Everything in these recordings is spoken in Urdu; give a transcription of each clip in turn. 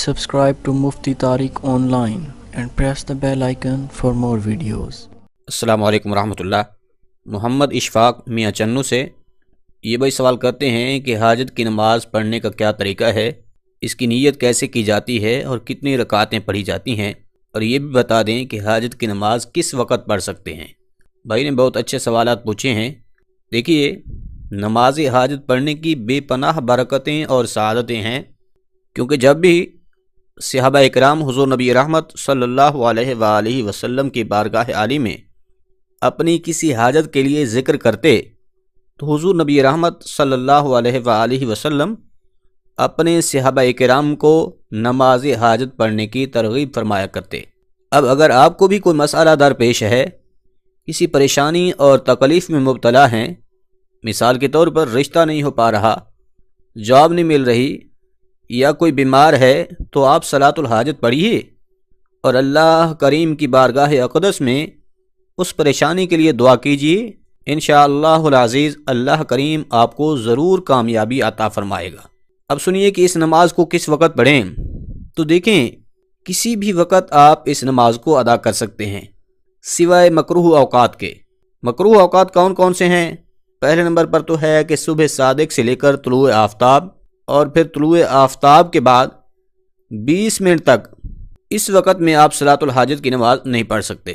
subscribe to Mufti Tariq Online and press the bell icon for more videos. السلام علیکم ورحمۃ اللہ۔ محمد اشفاق میاں چنو سے یہ بھائی سوال کرتے ہیں کہ حاجت کی نماز پڑھنے کا کیا طریقہ ہے، اس کی نیت کیسے کی جاتی ہے اور کتنی رکعتیں پڑھی جاتی ہیں، اور یہ بھی بتا دیں کہ حاجت کی نماز کس وقت پڑھ سکتے ہیں۔ بھائی نے بہت اچھے سوالات پوچھے ہیں۔ دیکھیے، نماز حاجت پڑھنے کی بے پناہ برکتیں اور سعادتیں ہیں، کیونکہ جب بھی صحابہ اکرام حضور نبی رحمت صلی اللہ علیہ وآلہ وسلم کی بارگاہ عالی میں اپنی کسی حاجت کے لیے ذکر کرتے تو حضور نبی رحمت صلی اللہ علیہ وآلہ وسلم اپنے صحابہ اکرام کو نماز حاجت پڑھنے کی ترغیب فرمایا کرتے۔ اب اگر آپ کو بھی کوئی مسئلہ درپیش ہے، کسی پریشانی اور تکلیف میں مبتلا ہیں، مثال کے طور پر رشتہ نہیں ہو پا رہا، جاب نہیں مل رہی، یا کوئی بیمار ہے، تو آپ صلاۃ الحاجت پڑھیے اور اللہ کریم کی بارگاہ اقدس میں اس پریشانی کے لیے دعا کیجیے۔ انشاءاللہ العزیز اللہ کریم آپ کو ضرور کامیابی عطا فرمائے گا۔ اب سنیے کہ اس نماز کو کس وقت پڑھیں۔ تو دیکھیں، کسی بھی وقت آپ اس نماز کو ادا کر سکتے ہیں سوائے مکروہ اوقات کے۔ مکروہ اوقات کون کون سے ہیں؟ پہلے نمبر پر تو ہے کہ صبح صادق سے لے کر طلوع آفتاب، اور پھر طلوع آفتاب کے بعد 20 منٹ تک اس وقت میں آپ صلاۃ الحاجت کی نماز نہیں پڑھ سکتے۔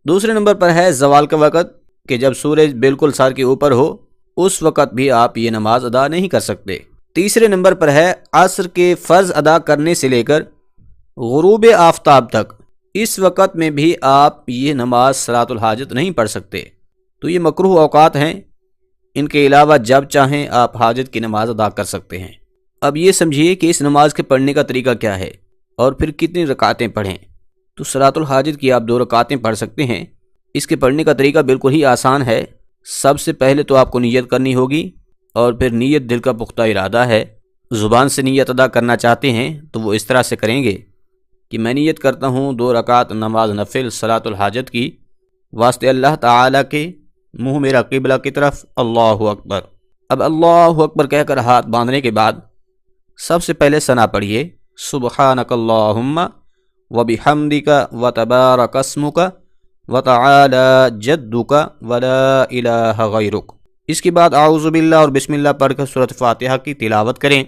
دوسرے نمبر پر ہے زوال کا وقت، کہ جب سورج بالکل سر کے اوپر ہو اس وقت بھی آپ یہ نماز ادا نہیں کر سکتے۔ تیسرے نمبر پر ہے عصر کے فرض ادا کرنے سے لے کر غروب آفتاب تک، اس وقت میں بھی آپ یہ نماز صلاۃ الحاجت نہیں پڑھ سکتے۔ تو یہ مکروہ اوقات ہیں، ان کے علاوہ جب چاہیں آپ حاجت کی نماز ادا کر سکتے ہیں۔ اب یہ سمجھیے کہ اس نماز کے پڑھنے کا طریقہ کیا ہے اور پھر کتنی رکعتیں پڑھیں۔ تو صلاۃ الحاجت کی آپ 2 رکعتیں پڑھ سکتے ہیں۔ اس کے پڑھنے کا طریقہ بالکل ہی آسان ہے۔ سب سے پہلے تو آپ کو نیت کرنی ہوگی، اور پھر نیت دل کا پختہ ارادہ ہے۔ زبان سے نیت ادا کرنا چاہتے ہیں تو وہ اس طرح سے کریں گے کہ میں نیت کرتا ہوں 2 رکعت نماز نفل صلاۃ الحاجت کی، واسطے اللہ تعالیٰ کے، منہ میرا قبلہ کی طرف، اللہ اکبر۔ اب اللہ اکبر کہہ کر ہاتھ باندھنے کے بعد سب سے پہلے ثنا پڑھیے، سبحانک اللہم وبحمدک وتبارک اسمک وتعالی جدک ولا الہ غیرک۔ اس کے بعد اعوذ باللہ اور بسم اللہ پڑھ کر سورۃ فاتحہ کی تلاوت کریں،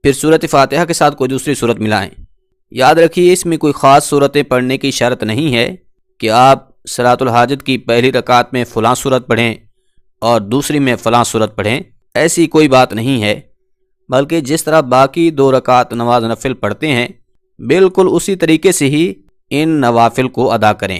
پھر سورۃ فاتحہ کے ساتھ کوئی دوسری سورت ملائیں۔ یاد رکھیے، اس میں کوئی خاص سورتیں پڑھنے کی شرط نہیں ہے کہ آپ صلاۃ الحاجت کی پہلی رکعت میں فلاں سورت پڑھیں اور دوسری میں فلاں سورت پڑھیں، ایسی کوئی بات نہیں ہے، بلکہ جس طرح باقی 2 رکعت نماز نفل پڑھتے ہیں بالکل اسی طریقے سے ہی ان نوافل کو ادا کریں۔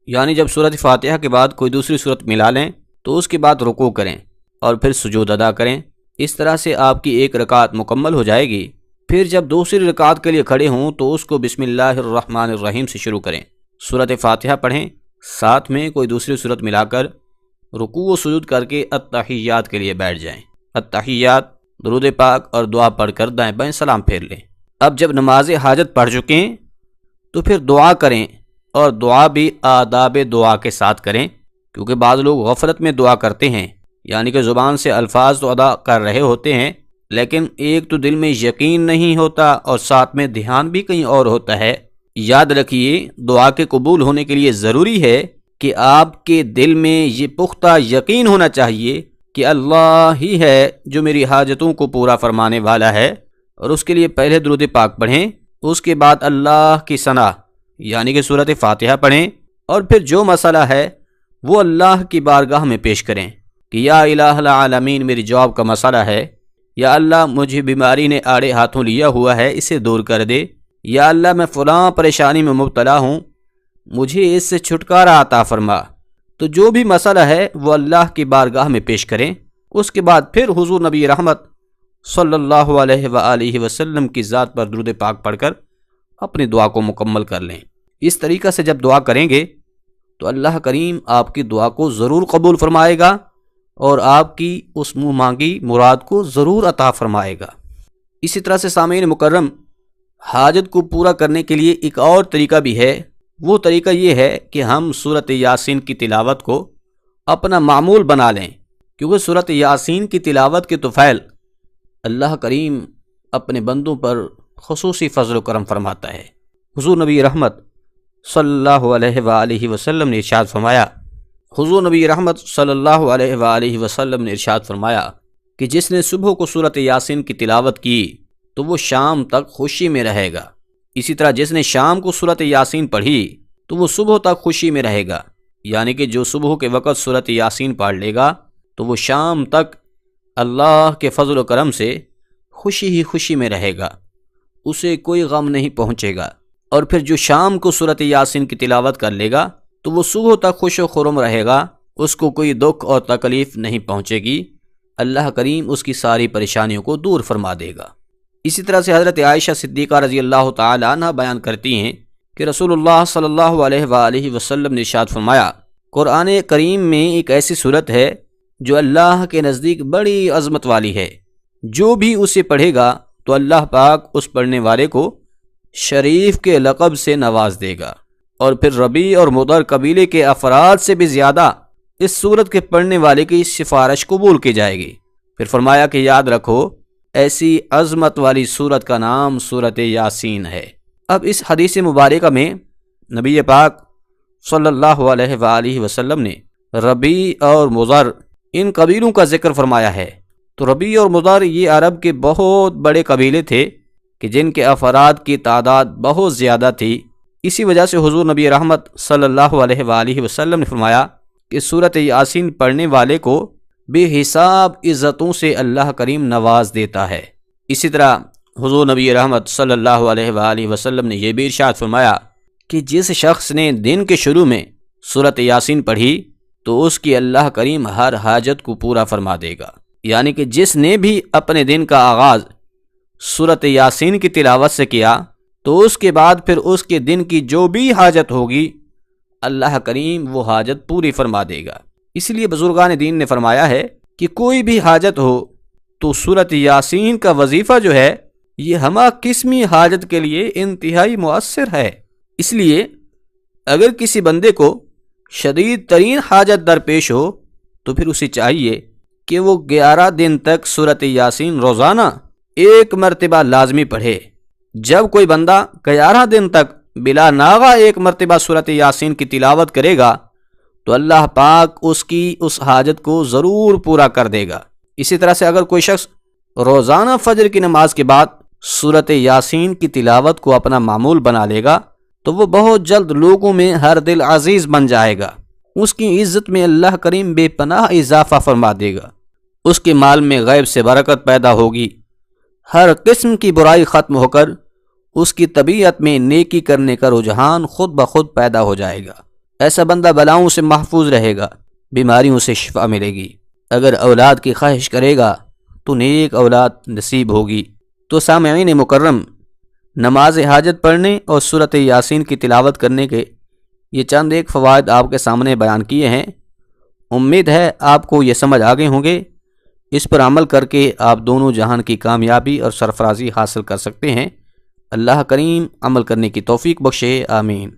یعنی جب سورۃ فاتحہ کے بعد کوئی دوسری سورت ملا لیں تو اس کے بعد رکوع کریں اور پھر سجود ادا کریں۔ اس طرح سے آپ کی 1 رکعت مکمل ہو جائے گی۔ پھر جب دوسری رکعت کے لیے کھڑے ہوں تو اس کو بسم اللہ الرحمن الرحیم سے شروع کریں، سورۃ فاتحہ پڑھیں، ساتھ میں کوئی دوسری سورت ملا کر رکوع و سجود کر کے التحیات کے لیے بیٹھ جائیں۔ التحیات، درود پاک اور دعا پڑھ کر دائیں بائیں سلام پھیر لیں۔ اب جب نماز حاجت پڑھ چکیں تو پھر دعا کریں، اور دعا بھی آداب دعا کے ساتھ کریں، کیونکہ بعض لوگ غفلت میں دعا کرتے ہیں، یعنی کہ زبان سے الفاظ تو ادا کر رہے ہوتے ہیں لیکن ایک تو دل میں یقین نہیں ہوتا اور ساتھ میں دھیان بھی کہیں اور ہوتا ہے۔ یاد رکھیے، دعا کے قبول ہونے کے لیے ضروری ہے کہ آپ کے دل میں یہ پختہ یقین ہونا چاہیے کہ اللہ ہی ہے جو میری حاجتوں کو پورا فرمانے والا ہے، اور اس کے لیے پہلے درود پاک پڑھیں، اس کے بعد اللہ کی ثنا یعنی کہ سورۃ فاتحہ پڑھیں، اور پھر جو مسئلہ ہے وہ اللہ کی بارگاہ میں پیش کریں کہ یا الہ العالمین، میری جاب کا مسئلہ ہے، یا اللہ مجھے بیماری نے آڑے ہاتھوں لیا ہوا ہے، اسے دور کر دے، یا اللہ میں فلاں پریشانی میں مبتلا ہوں، مجھے اس سے چھٹکارا عطا فرما۔ تو جو بھی مسئلہ ہے وہ اللہ کی بارگاہ میں پیش کریں۔ اس کے بعد پھر حضور نبی رحمت صلی اللہ علیہ وآلہ وسلم کی ذات پر درود پاک پڑھ کر اپنی دعا کو مکمل کر لیں۔ اس طریقہ سے جب دعا کریں گے تو اللہ کریم آپ کی دعا کو ضرور قبول فرمائے گا اور آپ کی اس منہ مانگی مراد کو ضرور عطا فرمائے گا۔ اسی طرح سے سامعین مکرم، حاجت کو پورا کرنے کے لیے ایک اور طریقہ بھی ہے۔ وہ طریقہ یہ ہے کہ ہم سورۃ یاسین کی تلاوت کو اپنا معمول بنا لیں، کیونکہ سورۃ یاسین کی تلاوت کے طفیل اللہ کریم اپنے بندوں پر خصوصی فضل و کرم فرماتا ہے۔ حضور نبی رحمت صلی اللہ علیہ وآلہ وسلم نے ارشاد فرمایا کہ جس نے صبح کو سورۃ یاسین کی تلاوت کی تو وہ شام تک خوشی میں رہے گا، اسی طرح جس نے شام کو سورۃ یاسین پڑھی تو وہ صبح تک خوشی میں رہے گا، یعنی کہ جو صبح کے وقت سورۃ یاسین پڑھ لے گا تو وہ شام تک اللہ کے فضل و کرم سے خوشی ہی خوشی میں رہے گا، اسے کوئی غم نہیں پہنچے گا۔ اور پھر جو شام کو سورۃ یاسین کی تلاوت کر لے گا تو وہ صبح تک خوش و خرم رہے گا، اس کو کوئی دکھ اور تکلیف نہیں پہنچے گی، اللہ کریم اس کی ساری پریشانیوں کو دور فرما دے گا۔ اسی طرح سے حضرت عائشہ صدیقہ رضی اللہ تعالی عنہ بیان کرتی ہیں کہ رسول اللہ صلی اللہ علیہ وآلہ وسلم نے ارشاد فرمایا، قرآن کریم میں ایک ایسی صورت ہے جو اللہ کے نزدیک بڑی عظمت والی ہے، جو بھی اسے پڑھے گا تو اللہ پاک اس پڑھنے والے کو شریف کے لقب سے نواز دے گا، اور پھر ربیع اور مضر قبیلے کے افراد سے بھی زیادہ اس سورت کے پڑھنے والے کی سفارش قبول کی جائے گی۔ پھر فرمایا کہ یاد رکھو ایسی عظمت والی سورت کا نام سورت یاسین ہے۔ اب اس حدیث مبارکہ میں نبی پاک صلی اللہ علیہ وآلہ وسلم نے ربیع اور مضر ان قبیلوں کا ذکر فرمایا ہے۔ تو ربیع اور مضر یہ عرب کے بہت بڑے قبیلے تھے کہ جن کے افراد کی تعداد بہت زیادہ تھی، اسی وجہ سے حضور نبی رحمت صلی اللہ علیہ وآلہ وسلم نے فرمایا کہ سورۃ یاسین پڑھنے والے کو بے حساب عزتوں سے اللہ کریم نواز دیتا ہے۔ اسی طرح حضور نبی رحمت صلی اللہ علیہ وآلہ وسلم نے یہ بھی ارشاد فرمایا کہ جس شخص نے دن کے شروع میں سورۃ یاسین پڑھی تو اس کی اللہ کریم ہر حاجت کو پورا فرما دے گا، یعنی کہ جس نے بھی اپنے دن کا آغاز سورۃ یاسین کی تلاوت سے کیا تو اس کے بعد پھر اس کے دن کی جو بھی حاجت ہوگی اللہ کریم وہ حاجت پوری فرما دے گا۔ اس لیے بزرگان دین نے فرمایا ہے کہ کوئی بھی حاجت ہو تو سورۃ یاسین کا وظیفہ جو ہے یہ ہمہ قسمی حاجت کے لیے انتہائی مؤثر ہے۔ اس لیے اگر کسی بندے کو شدید ترین حاجت درپیش ہو تو پھر اسے چاہیے کہ وہ 11 دن تک سورۃ یاسین روزانہ ایک مرتبہ لازمی پڑھے۔ جب کوئی بندہ 11 دن تک بلا ناغہ ایک مرتبہ سورۃ یاسین کی تلاوت کرے گا تو اللہ پاک اس کی اس حاجت کو ضرور پورا کر دے گا۔ اسی طرح سے اگر کوئی شخص روزانہ فجر کی نماز کے بعد سورۃ یاسین کی تلاوت کو اپنا معمول بنا لے گا تو وہ بہت جلد لوگوں میں ہر دل عزیز بن جائے گا، اس کی عزت میں اللہ کریم بے پناہ اضافہ فرما دے گا، اس کے مال میں غیب سے برکت پیدا ہوگی، ہر قسم کی برائی ختم ہو کر اس کی طبیعت میں نیکی کرنے کا رجحان خود بخود پیدا ہو جائے گا۔ ایسا بندہ بلاؤں سے محفوظ رہے گا، بیماریوں سے شفا ملے گی، اگر اولاد کی خواہش کرے گا تو نیک اولاد نصیب ہوگی۔ تو سامعین مکرم، نماز حاجت پڑھنے اور سورۃ یاسین کی تلاوت کرنے کے یہ چند ایک فوائد آپ کے سامنے بیان کیے ہیں۔ امید ہے آپ کو یہ سمجھ آ گئے ہوں گے، اس پر عمل کر کے آپ دونوں جہان کی کامیابی اور سرفرازی حاصل کر سکتے ہیں۔ اللہ کریم عمل کرنے کی توفیق بخشے، آمین۔